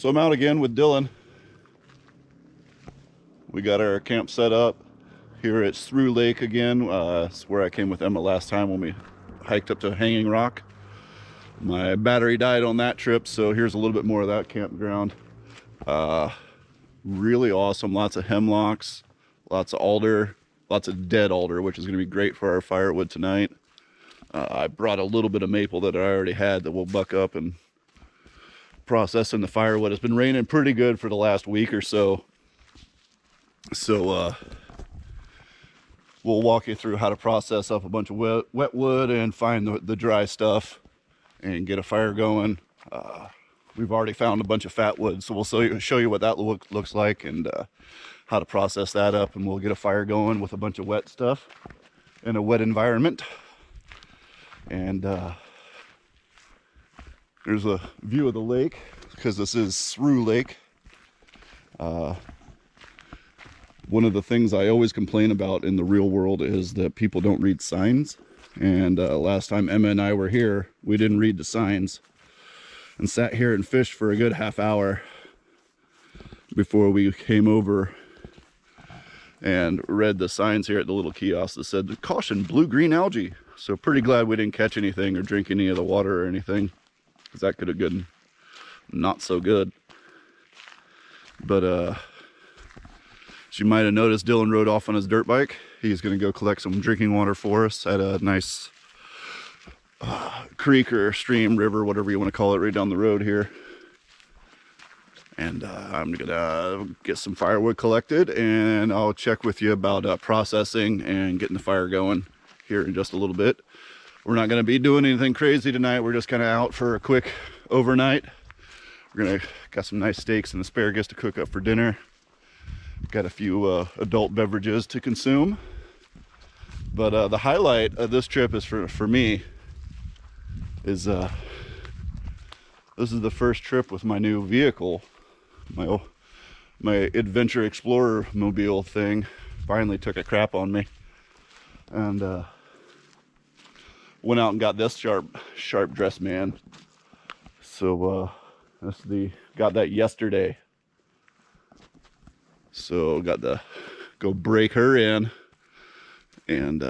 So I'm out again with Dylan. We got our camp set up here at Siskiyou Lake again. It's where I came with Emma last time when we hiked up to Hanging Rock. My battery died on that trip, so here's a little bit more of that campground. Really awesome. Lots of hemlocks, lots of alder, lots of dead alder, which is going to be great for our firewood tonight. I brought a little bit of maple that I already had that we'll buck up and process in the firewood. It's been raining pretty good for the last week or so. So we'll walk you through how to process up a bunch of wet wood and find the dry stuff and get a fire going. We've already found a bunch of fat wood, so we'll show you what that looks like and how to process that up, and we'll get a fire going with a bunch of wet stuff in a wet environment. And there's a view of the lake because this is Siskiyou Lake. One of the things I always complain about in the real world is that people don't read signs. And last time Emma and I were here, we didn't read the signs and sat here and fished for a good half hour before we came over and read the signs here at the little kiosk that said, "Caution, blue-green algae." So pretty glad we didn't catch anything or drink any of the water or anything, because that could have been not so good. But as you might have noticed, Dylan rode off on his dirt bike. He's going to go collect some drinking water for us at a nice creek or stream, river, whatever you want to call it, right down the road here. And I'm gonna get some firewood collected, and I'll check with you about processing and getting the fire going here in just a little bit. We're not gonna be doing anything crazy tonight. We're just kind of out for a quick overnight. Got some nice steaks and asparagus to cook up for dinner. Got a few adult beverages to consume. But the highlight of this trip is for me is this is the first trip with my new vehicle, my Adventure Explorer mobile thing. Finally took a crap on me, and went out and got this sharp dressed man. So got that yesterday. So got to go break her in, and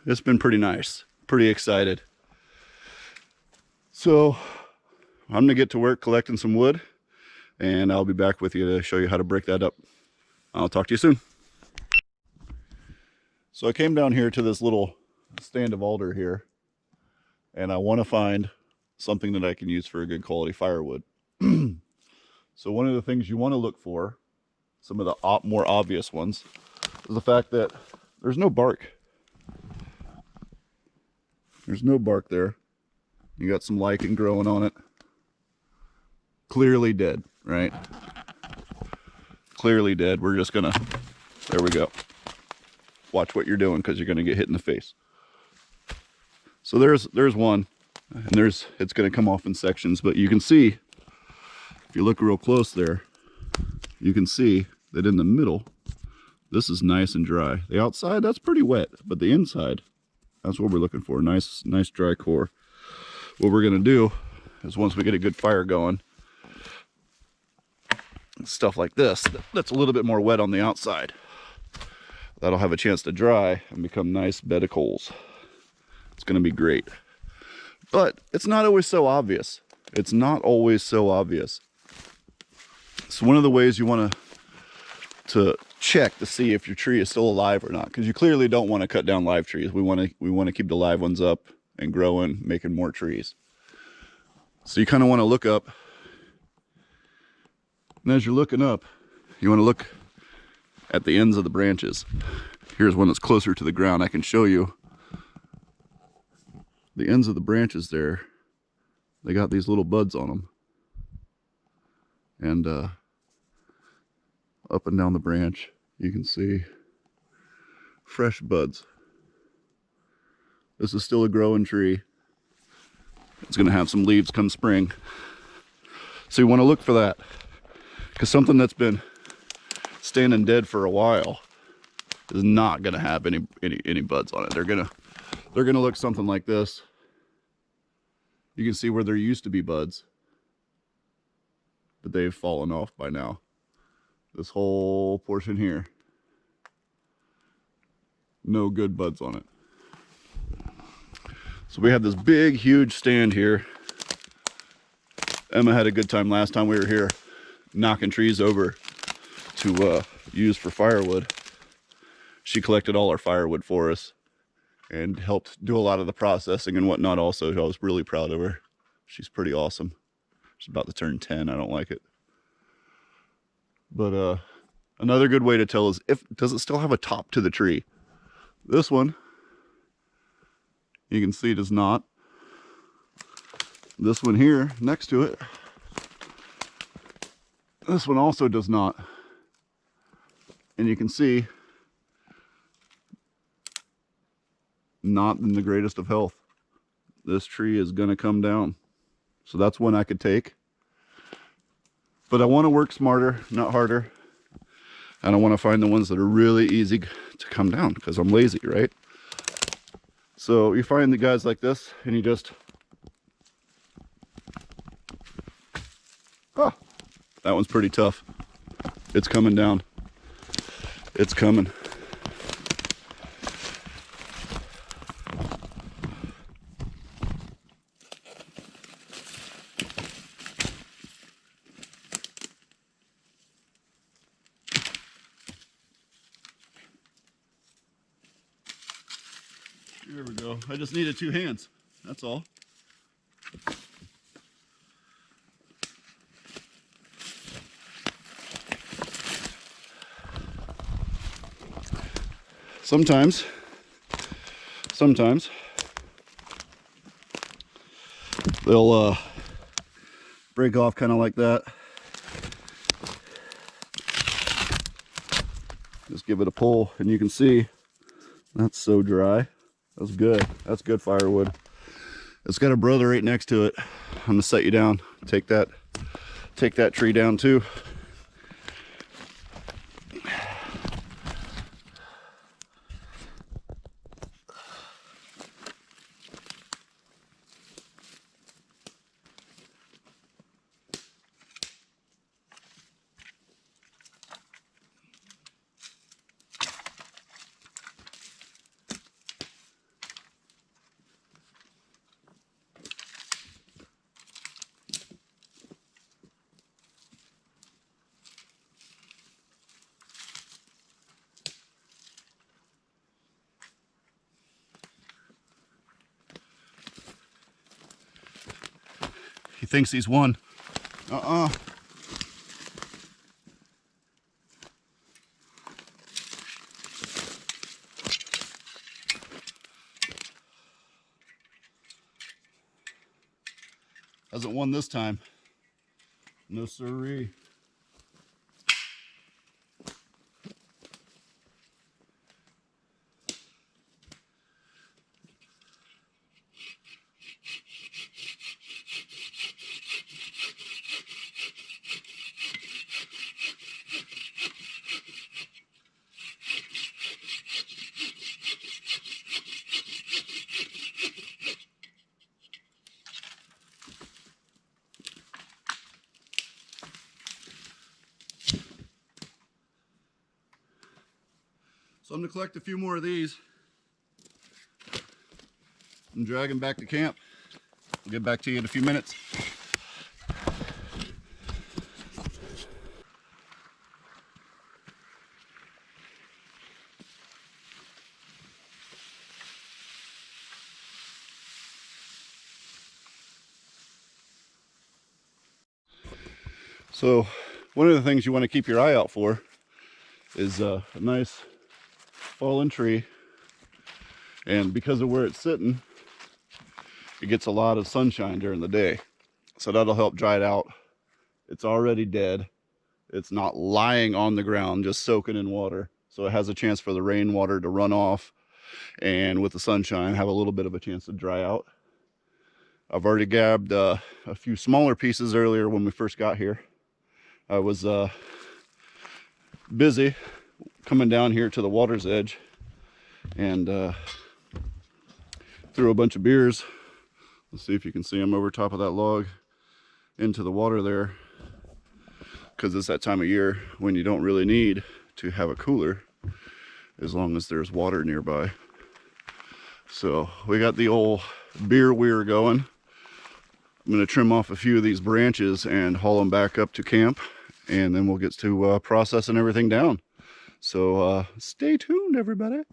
it's been pretty nice. Pretty excited. So I'm gonna get to work collecting some wood, and I'll be back with you to show you how to break that up. I'll talk to you soon. So I came down here to this little stand of alder here, and I want to find something that I can use for a good quality firewood. So one of the things you want to look for, some of the more obvious ones, is the fact that there's no bark. There's no bark there. You got some lichen growing on it. Clearly dead, right? Clearly dead. We're just gonna, there we go. Watch what you're doing, because you're gonna get hit in the face. So there's one, and it's gonna come off in sections, but you can see, if you look real close there, you can see that in the middle, this is nice and dry. The outside, that's pretty wet, but the inside, that's what we're looking for. Nice dry core. What we're gonna do is, once we get a good fire going, stuff like this, that's a little bit more wet on the outside, that'll have a chance to dry and become nice bed of coals. It's gonna be great. But it's not always so obvious. It's not always so obvious. So one of the ways you want to check to see if your tree is still alive or not, because you clearly don't want to cut down live trees. We want to keep the live ones up and growing, making more trees. So you kind of want to look up, and as you're looking up, you want to look at the ends of the branches. Here's one that's closer to the ground. I can show you the ends of the branches there. They got these little buds on them, and up and down the branch you can see fresh buds. This is still a growing tree. It's going to have some leaves come spring. So you want to look for that, because something that's been standing dead for a while is not going to have any buds on it. They're going to look something like this. You can see where there used to be buds. but they've fallen off by now. This whole portion here, no good buds on it. So we have this big, huge stand here. Emma had a good time last time we were here, knocking trees over to use for firewood. She collected all our firewood for us and helped do a lot of the processing and whatnot also. I was really proud of her. She's pretty awesome. She's about to turn 10. I don't like it. But another good way to tell is, does it still have a top to the tree? This one, you can see, does not. This one here next to it, this one also does not. And you can see, not in the greatest of health. This tree is gonna come down. So that's one I could take. But I want to work smarter, not harder. And I want to find the ones that are really easy to come down, because I'm lazy, right? So you find the guys like this and you just, oh, that one's pretty tough. It's coming down. It's coming. There we go. I just needed 2 hands. That's all. Sometimes they'll break off kind of like that. Just give it a pull and you can see that's so dry. That's good. That's good firewood. It's got a brother right next to it. I'm gonna set you down. Take that tree down too. He thinks he's won. Hasn't won this time. No siree. So I'm gonna collect a few more of these and drag them back to camp. I'll get back to you in a few minutes. So one of the things you want to keep your eye out for is a nice fallen tree, and because of where it's sitting, it gets a lot of sunshine during the day, so that'll help dry it out. It's already dead. It's not lying on the ground just soaking in water, so it has a chance for the rainwater to run off, and with the sunshine have a little bit of a chance to dry out. I've already grabbed a few smaller pieces earlier when we first got here. I was busy coming down here to the water's edge and threw a bunch of beers. Let's see if you can see them over top of that log into the water there. because it's that time of year when you don't really need to have a cooler as long as there's water nearby. So we got the old beer weir going. I'm going to trim off a few of these branches and haul them back up to camp, and then we'll get to processing everything down. So stay tuned, everybody.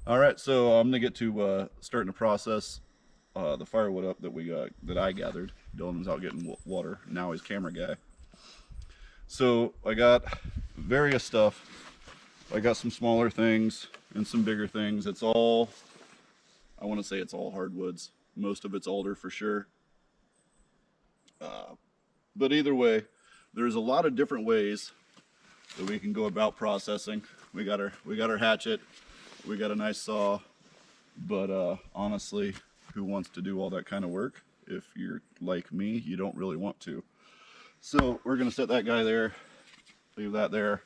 All right, so I'm gonna get to starting to process the firewood up that I gathered. Dylan's out getting water. Now he's camera guy. So I got various stuff. I got some smaller things and some bigger things. It's all, I want to say it's all hardwoods. Most of it's alder for sure. But either way, there's a lot of different ways that we can go about processing. We got our hatchet. We got a nice saw, but honestly, who wants to do all that kind of work? If you're like me, you don't really want to. So we're gonna set that guy there, leave that there.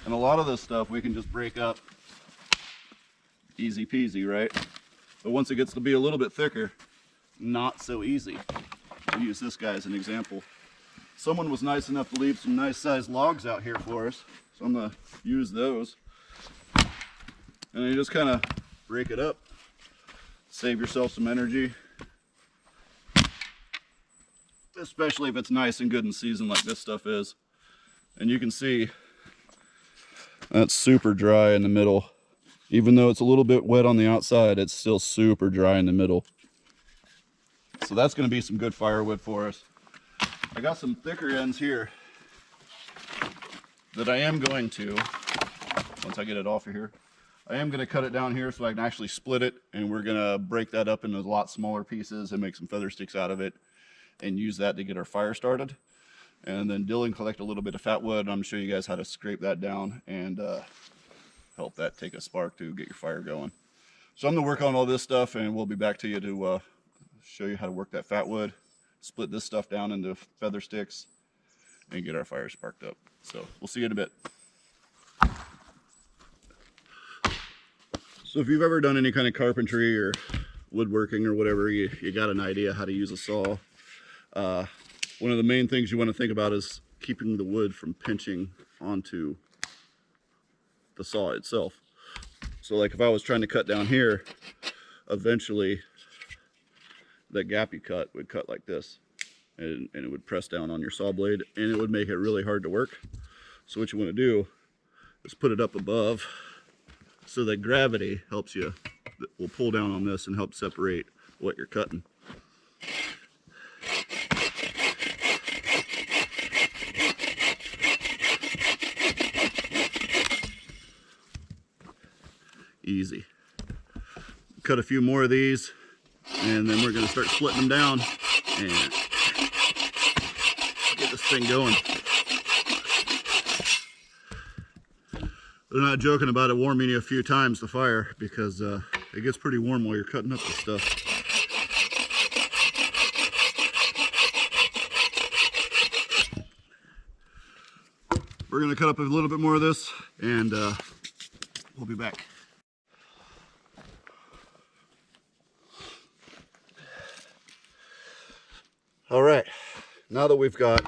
And a lot of this stuff we can just break up easy peasy, right? But once it gets to be a little bit thicker, not so easy. We'll use this guy as an example. Someone was nice enough to leave some nice sized logs out here for us, so I'm gonna use those. And you just kind of break it up, save yourself some energy, especially if it's nice and good in season like this stuff is. And you can see that's super dry in the middle. Even though it's a little bit wet on the outside, it's still super dry in the middle. So that's going to be some good firewood for us. I got some thicker ends here that I am going to, once I get it off of here, I am going to cut it down here so I can actually split it, and we're going to break that up into a lot smaller pieces and make some feather sticks out of it and use that to get our fire started. And then Dylan collect a little bit of fat wood, and I'm going to show you guys how to scrape that down and help that take a spark to get your fire going. So I'm going to work on all this stuff, and we'll be back to you to show you how to work that fat wood, split this stuff down into feather sticks, and get our fire sparked up. So we'll see you in a bit. So if you've ever done any kind of carpentry or woodworking or whatever, you got an idea how to use a saw. One of the main things you want to think about is keeping the wood from pinching onto the saw itself. So like if I was trying to cut down here, eventually that gap you cut would cut like this, and it would press down on your saw blade, and it would make it really hard to work. So what you want to do is put it up above, so that gravity helps you, will pull down on this and help separate what you're cutting. Easy. Cut a few more of these, and then we're going to start splitting them down and get this thing going. They're not joking about it warming you a few times, the fire, because it gets pretty warm while you're cutting up this stuff. We're going to cut up a little bit more of this, and we'll be back. All right, now that we've got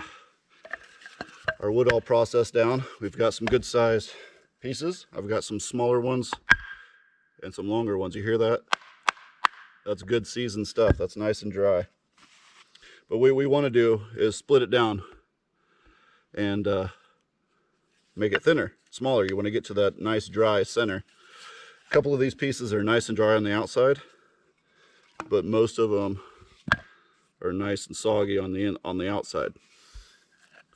our wood all processed down, we've got some good sized pieces. I've got some smaller ones and some longer ones. You hear that? That's good seasoned stuff. That's nice and dry. But what we want to do is split it down and make it thinner, smaller. You want to get to that nice dry center. A couple of these pieces are nice and dry on the outside, but most of them are nice and soggy on the outside,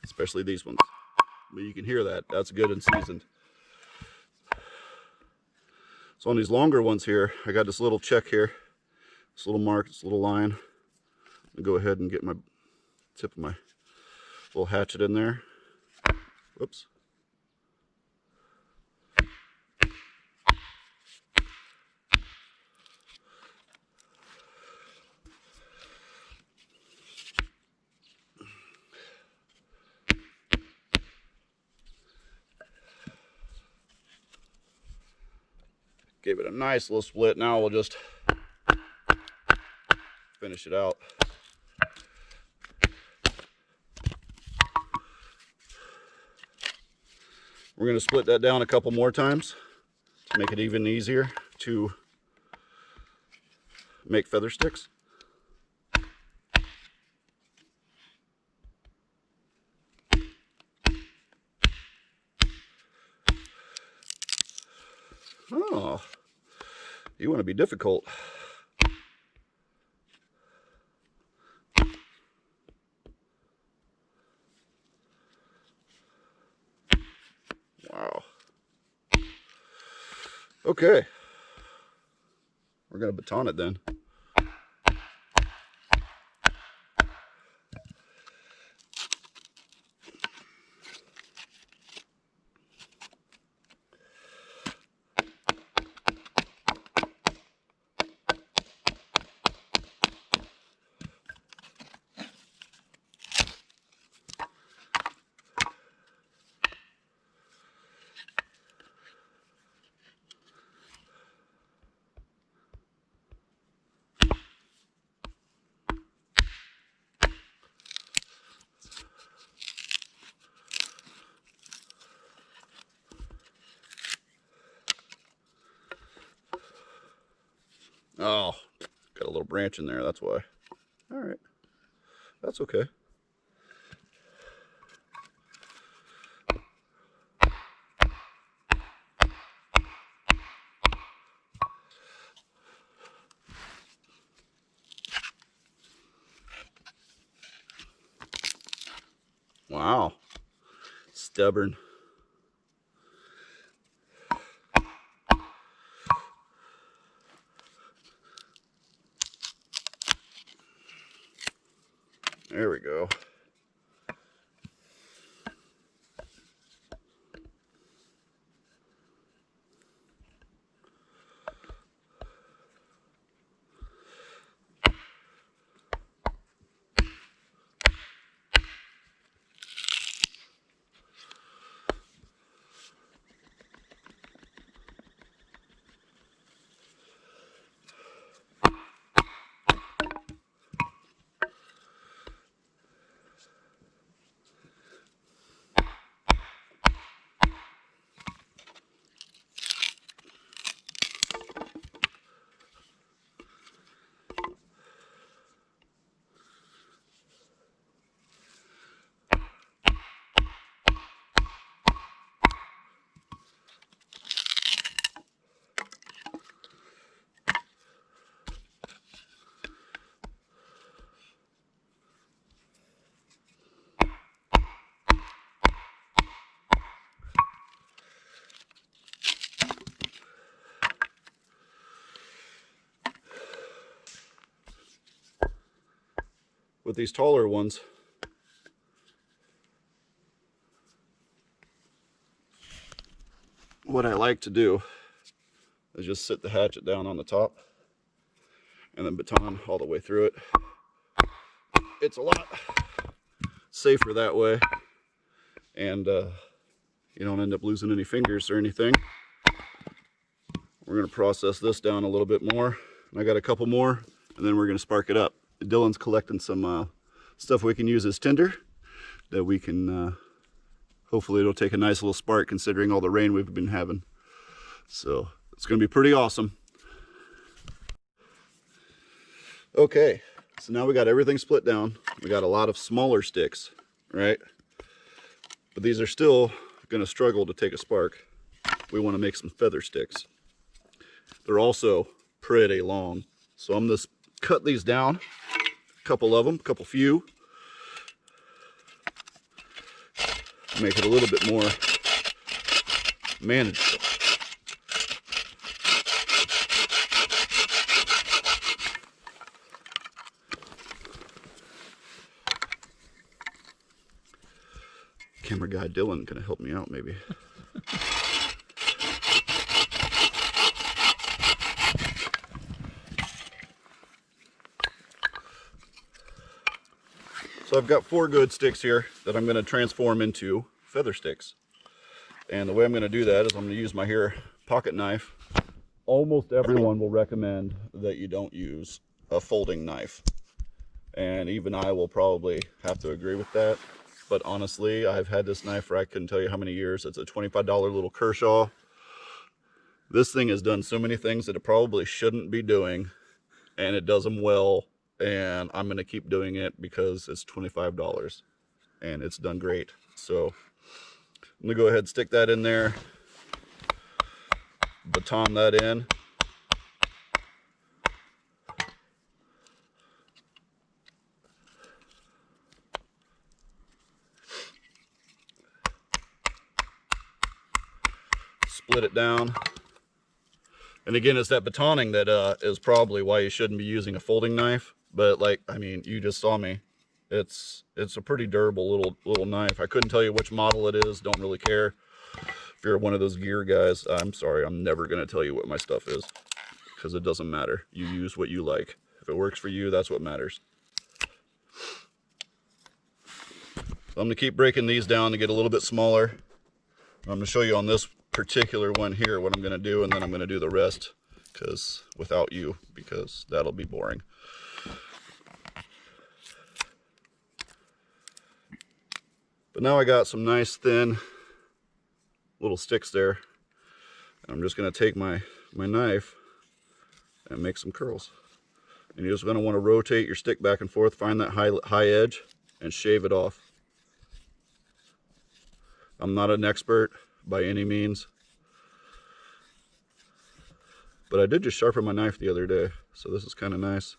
especially these ones. But you can hear that. That's good and seasoned. So on these longer ones here, I got this little check here this little mark, this little line. I'll go ahead and get my tip of my little hatchet in there. Whoops. Gave it a nice little split. Now we'll just finish it out. We're going to split that down a couple more times to make it even easier to make feather sticks. Oh, you want to be difficult. Wow. Okay. We're going to baton it then. Oh, got a little branch in there, that's why. All right, that's okay. Wow, stubborn. There we go. With these taller ones, what I like to do is just sit the hatchet down on the top and then baton all the way through it. It's a lot safer that way, and you don't end up losing any fingers or anything. We're going to process this down a little bit more, and I got a couple more, and then we're going to spark it up. Dylan's collecting some stuff we can use as tinder that we can hopefully it'll take a nice little spark considering all the rain we've been having. So it's going to be pretty awesome. Okay, so now we got everything split down. We got a lot of smaller sticks, right? But these are still going to struggle to take a spark. We want to make some feather sticks. They're also pretty long. So I'm going to cut these down, a couple of them, a few. Make it a little bit more manageable. Camera guy Dylan gonna help me out maybe. So I've got 4 good sticks here that I'm going to transform into feather sticks. And the way I'm going to do that is I'm going to use my here pocket knife. Almost everyone will recommend that you don't use a folding knife. And even I will probably have to agree with that. But honestly, I've had this knife for I couldn't tell you how many years. It's a $25 little Kershaw. This thing has done so many things that it probably shouldn't be doing. And it does them well. And I'm going to keep doing it because it's $25 and it's done great. So I'm going to go ahead and stick that in there, baton that in. Split it down. And again, it's that batoning that is probably why you shouldn't be using a folding knife. But like, I mean, you just saw me. It's a pretty durable little knife. I couldn't tell you which model it is. Don't really care. If you're one of those gear guys, I'm sorry. I'm never going to tell you what my stuff is because it doesn't matter. You use what you like. If it works for you, that's what matters. So I'm going to keep breaking these down to get a little bit smaller. I'm going to show you on this particular one here what I'm going to do, and then I'm going to do the rest without you, because that'll be boring. But now I got some nice thin little sticks there. And I'm just going to take my knife and make some curls. And you're just going to want to rotate your stick back and forth, find that high edge, and shave it off. I'm not an expert by any means, but I did just sharpen my knife the other day, so this is kind of nice.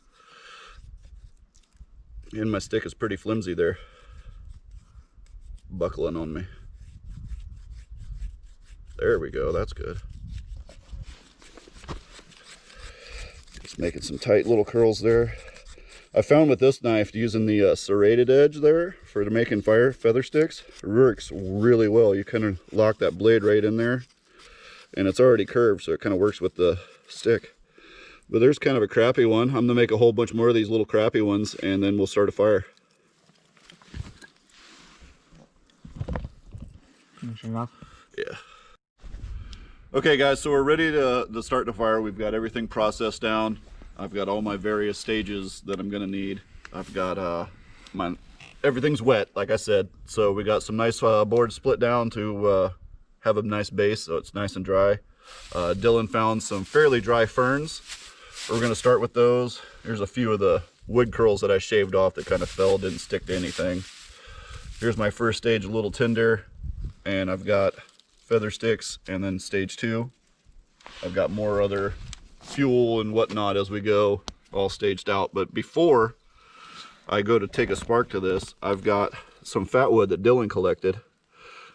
And my stick is pretty flimsy there, buckling on me. There we go, that's good. Just making some tight little curls there. I found with this knife, using the serrated edge there for making feather sticks, it works really well. You kind of lock that blade right in there, and it's already curved, so it kind of works with the stick. But there's kind of a crappy one. I'm gonna make a whole bunch more of these little crappy ones, and then we'll start a fire. Finish enough? Yeah. Okay guys, so we're ready to start the fire. We've got everything processed down. I've got all my various stages that I'm gonna need. I've got everything's wet, like I said. So we got some nice boards split down to have a nice base, so it's nice and dry. Dylan found some fairly dry ferns. We're gonna start with those. Here's a few of the wood curls that I shaved off that kind of fell, didn't stick to anything. Here's my first stage, a little tinder, and I've got feather sticks, and then stage 2. I've got more other fuel and whatnot as we go, all staged out. But before I go to take a spark to this, I've got some fat wood that Dylan collected.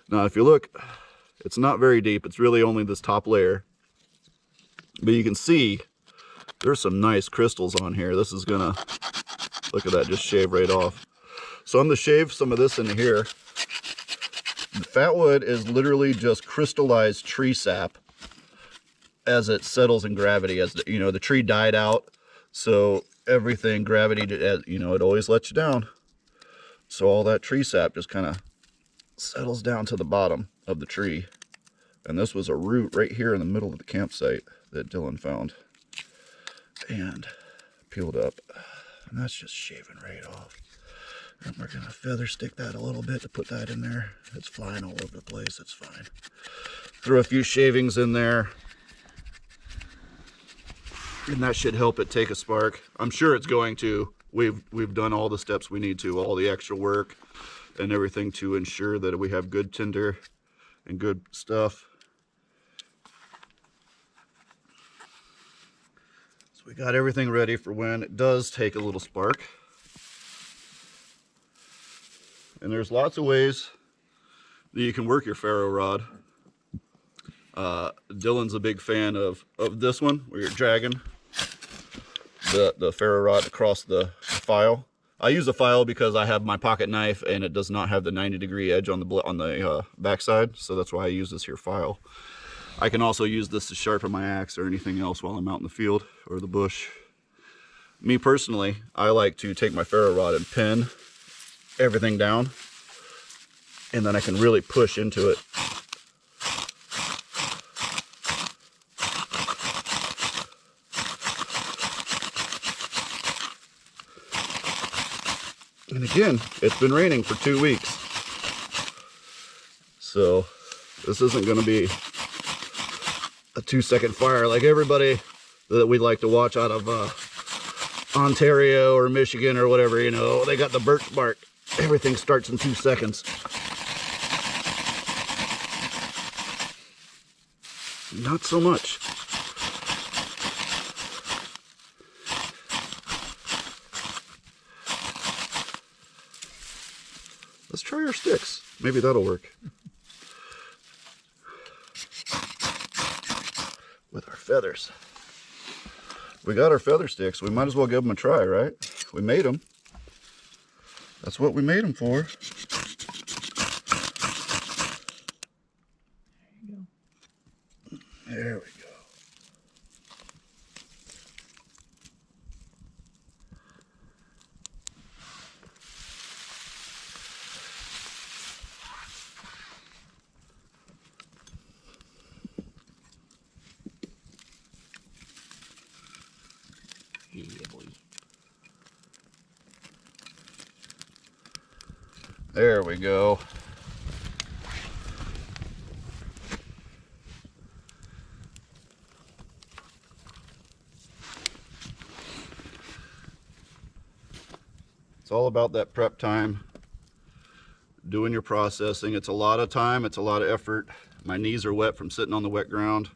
Now if you look, it's not very deep, it's really only this top layer, but you can see there's some nice crystals on here. This is gonna, look at that, just shave right off. So I'm gonna shave some of this into here. The fat wood is literally just crystallized tree sap as it settles in gravity. As the, the tree died out, so everything, gravity, it always lets you down. So all that tree sap just kind of settles down to the bottom of the tree. And this was a root right here in the middle of the campsite that Dylan found and peeled up. And that's just shaving right off. And we're gonna feather stick that a little bit to put that in there. It's flying all over the place, it's fine. Throw a few shavings in there, and that should help it take a spark. I'm sure it's going to. We've done all the steps we need to, all the extra work and everything to ensure that we have good tinder and good stuff. So we got everything ready for when it does take a little spark. And there's lots of ways that you can work your ferro rod. Dylan's a big fan of this one, where you're dragging the ferro rod across the file. I use a file because I have my pocket knife and it does not have the 90-degree edge on the backside, so that's why I use this here file. I can also use this to sharpen my axe or anything else while I'm out in the field or the bush. Me personally, I like to take my ferro rod and pin everything down, and then I can really push into it. And again, it's been raining for 2 weeks. So this isn't going to be a 2-second fire like everybody that we like to watch out of Ontario or Michigan or whatever, you know. They got the birch bark. Everything starts in 2 seconds. Not so much. Let's try our sticks. Maybe that'll work. With our feathers. We got our feather sticks. We might as well give them a try, right? We made them. That's what we made them for. There we go. Yeah, boy. There we go. It's all about that prep time, doing your processing. It's a lot of time, it's a lot of effort. My knees are wet from sitting on the wet ground.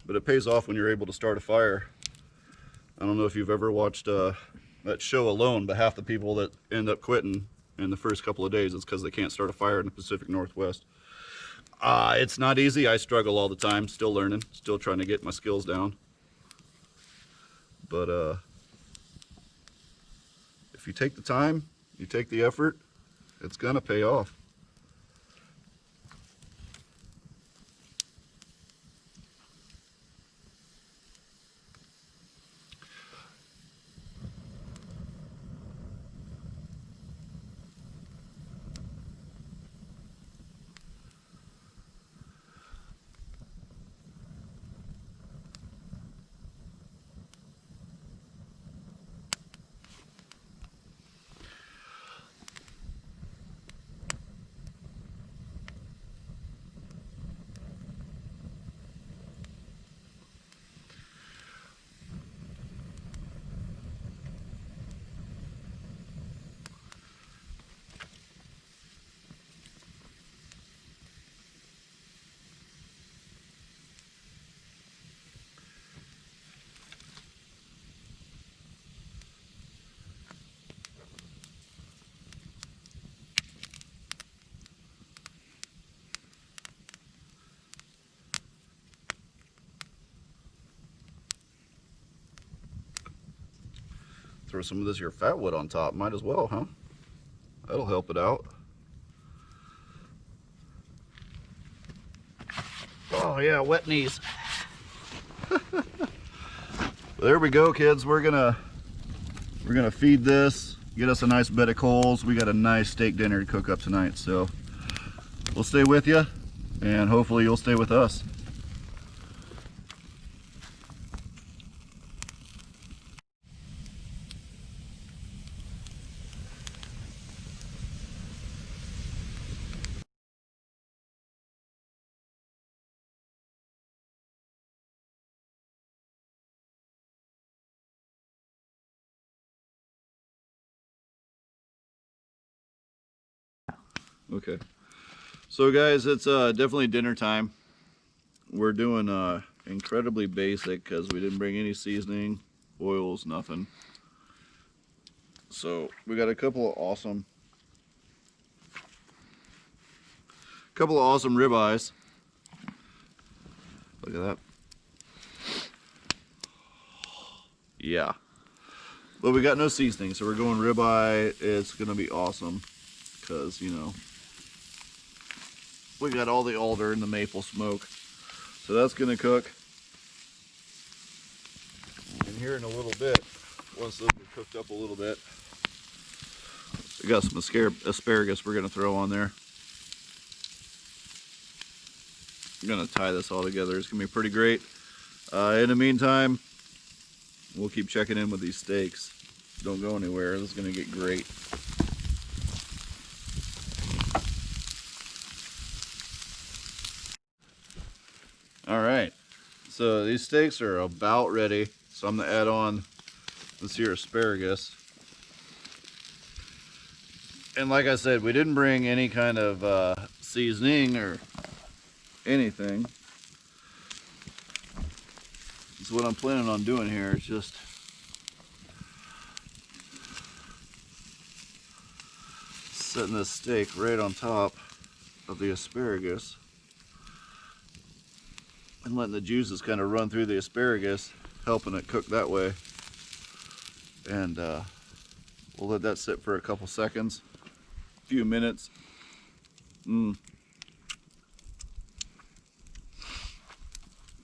But it pays off when you're able to start a fire. I don't know if you've ever watched that show Alone, but half the people that end up quitting in the first couple of days is because they can't start a fire in the Pacific Northwest. It's not easy. I struggle all the time, still learning, still trying to get my skills down. But if you take the time, you take the effort, it's gonna pay off. Throw some of this here fat wood on top, might as well, huh? That'll help it out. Oh yeah, wet knees. There we go, kids. We're gonna feed this, get us a nice bed of coals. We got a nice steak dinner to cook up tonight, so we'll stay with you, and hopefully you'll stay with us. Okay, so guys, it's definitely dinner time. We're doing incredibly basic because we didn't bring any seasoning, oils, nothing. So we got a couple of awesome ribeyes. Look at that. Yeah, But we got no seasoning, so we're going ribeye. It's gonna be awesome, because you know we got all the alder and the maple smoke, so that's gonna cook. And here in a little bit, once those are cooked up a little bit, we got some asparagus we're gonna throw on there. I'm gonna tie this all together. It's gonna be pretty great. In the meantime, we'll keep checking in with these steaks. Don't go anywhere. This is gonna get great. All right, so these steaks are about ready. So I'm gonna add on this here asparagus. And like I said, we didn't bring any kind of seasoning or anything. So what I'm planning on doing here is just setting this steak right on top of the asparagus and letting the juices kind of run through the asparagus, helping it cook that way. And we'll let that sit for a couple seconds, a few minutes.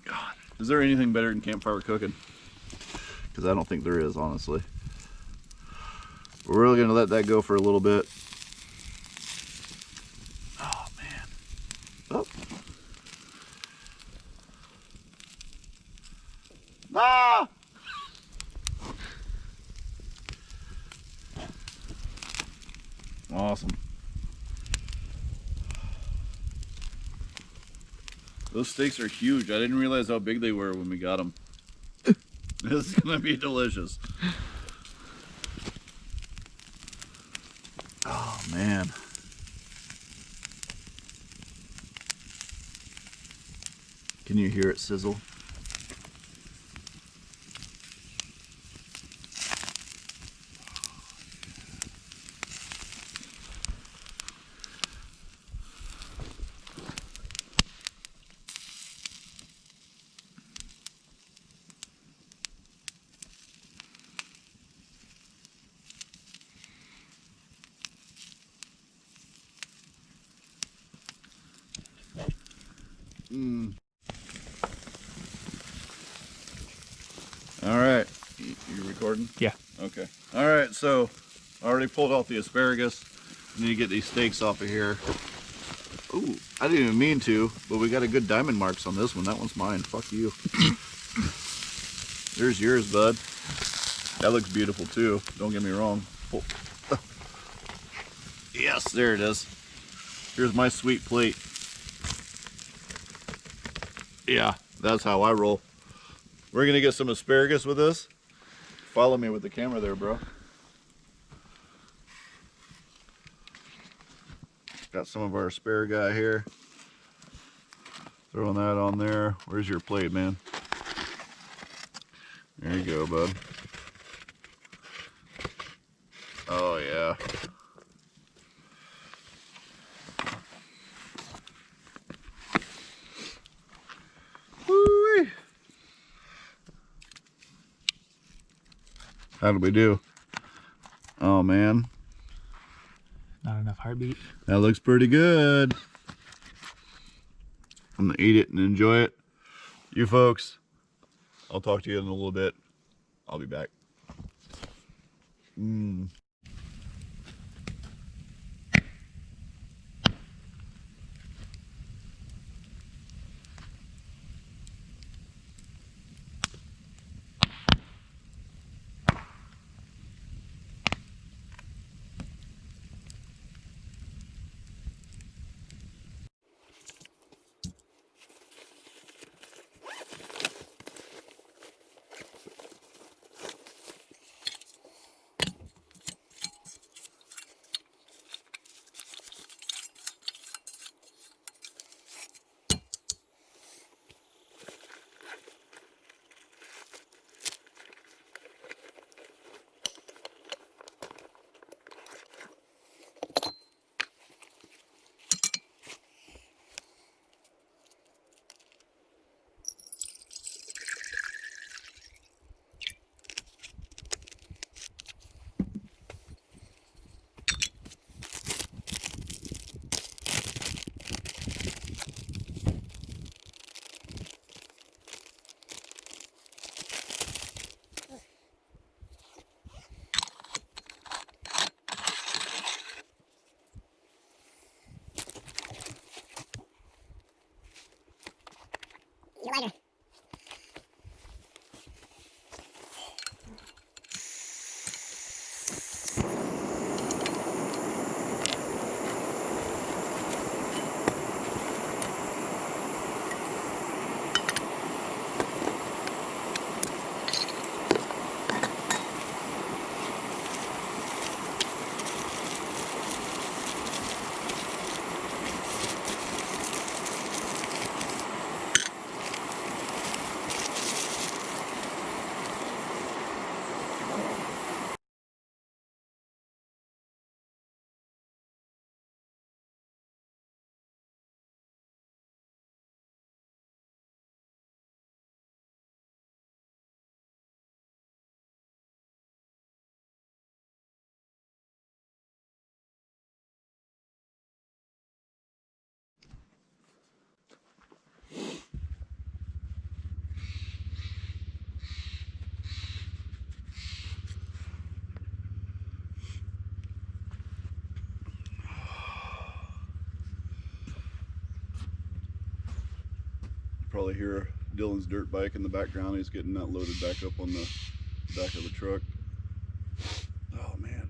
God, is there anything better than campfire cooking? Because I don't think there is, honestly. We're really gonna let that go for a little bit. Oh man. Oh. Ah! Awesome. Those steaks are huge. I didn't realize how big they were when we got them. This is gonna be delicious. Oh man. Can you hear it sizzle? All right, you recording? Yeah. Okay. All right, so I already pulled off the asparagus. I need to get these steaks off of here. Ooh, I didn't even mean to, but we got a good diamond marks on this one. That one's mine. Fuck you. There's yours, bud. That looks beautiful too. Don't get me wrong. Oh. Yes, there it is. Here's my sweet plate. Yeah, that's how I roll. We're gonna get some asparagus with this. Follow me with the camera there, bro. Got some of our asparagus here. Throwing that on there. Where's your plate, man? There you go, bud. Oh, yeah. Woo-wee. How did we do? Oh, man. Not enough heartbeat. That looks pretty good. I'm gonna eat it and enjoy it. You folks, I'll talk to you in a little bit. I'll be back. Probably hear Dylan's dirt bike in the background. He's getting that loaded back up on the back of the truck. Oh man.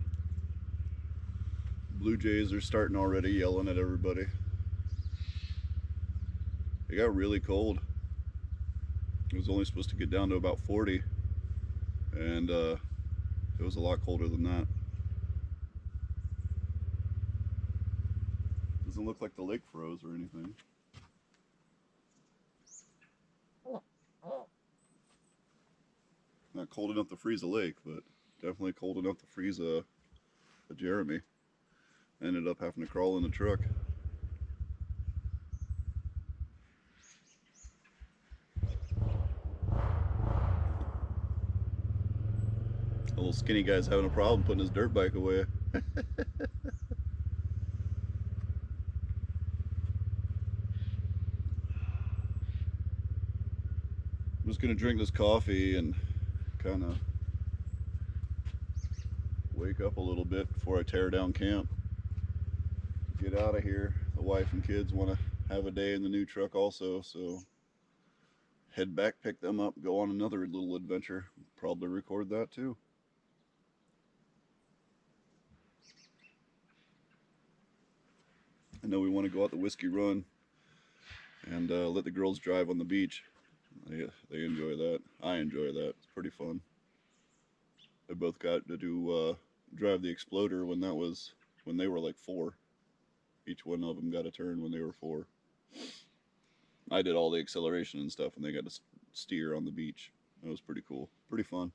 Blue jays are starting already, yelling at everybody. It got really cold. It was only supposed to get down to about 40, and it was a lot colder than that. Doesn't look like the lake froze or anything. Not cold enough to freeze a lake, but definitely cold enough to freeze a Jeremy. Ended up having to crawl in the truck. The little skinny guy's having a problem putting his dirt bike away. I'm just gonna drink this coffee and kind of wake up a little bit before I tear down camp. Get out of here. The wife and kids want to have a day in the new truck also, so head back, pick them up, go on another little adventure. Probably record that too. I know we want to go out the Whiskey Run and let the girls drive on the beach. They enjoy that. I enjoy that. It's pretty fun. They both got to do drive the Exploder when they were like 4. Each one of them got a turn when they were 4. I did all the acceleration and stuff, and they got to steer on the beach. It was pretty cool. Pretty fun.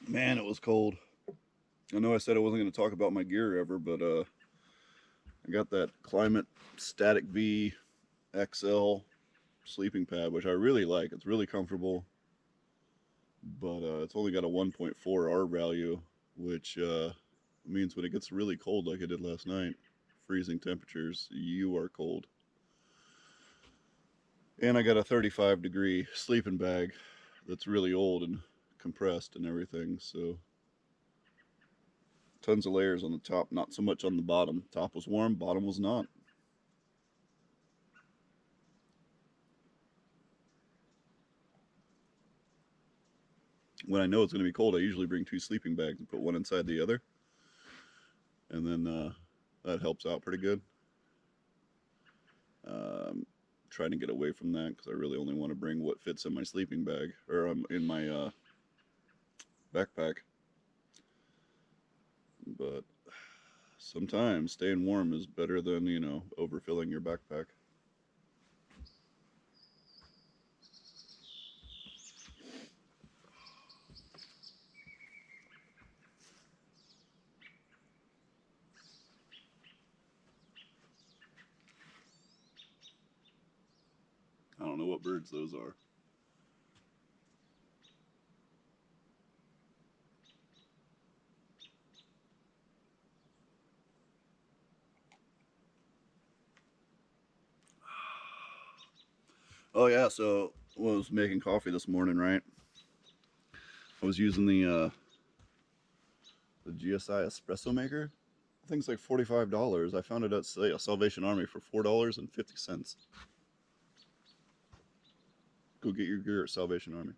Man, it was cold. I know I said I wasn't going to talk about my gear ever, but I got that Climate Static V XL sleeping pad, which I really like. It's really comfortable, but it's only got a 1.4 R value, which means when it gets really cold like it did last night, freezing temperatures, you are cold. And I got a 35-degree sleeping bag that's really old and compressed and everything, so tons of layers on the top, not so much on the bottom. Top was warm, bottom was not. When I know it's going to be cold, I usually bring 2 sleeping bags and put one inside the other, and then that helps out pretty good. Trying to get away from that because I really only want to bring what fits in my sleeping bag, or in my backpack. But sometimes staying warm is better than, overfilling your backpack. I don't know what birds those are. Oh yeah, so I was making coffee this morning, right? I was using the GSI espresso maker. I think it's like $45. I found it at Salvation Army for $4.50. Go get your gear at Salvation Army.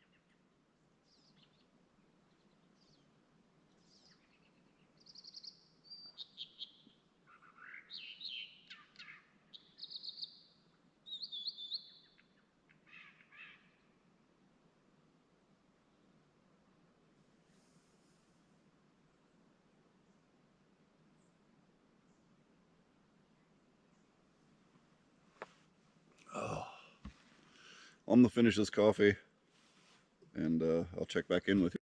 Oh. I'm gonna finish this coffee, and I'll check back in with you.